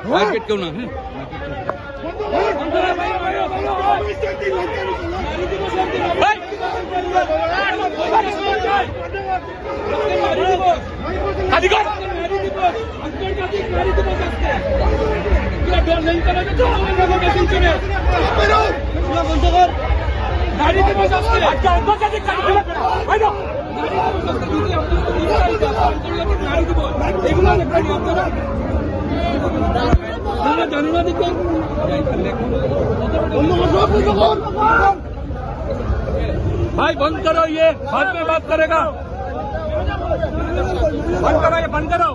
market কেউ না भाई बंद करो ये बाद में बात करेगा बंद करो ये बंद करो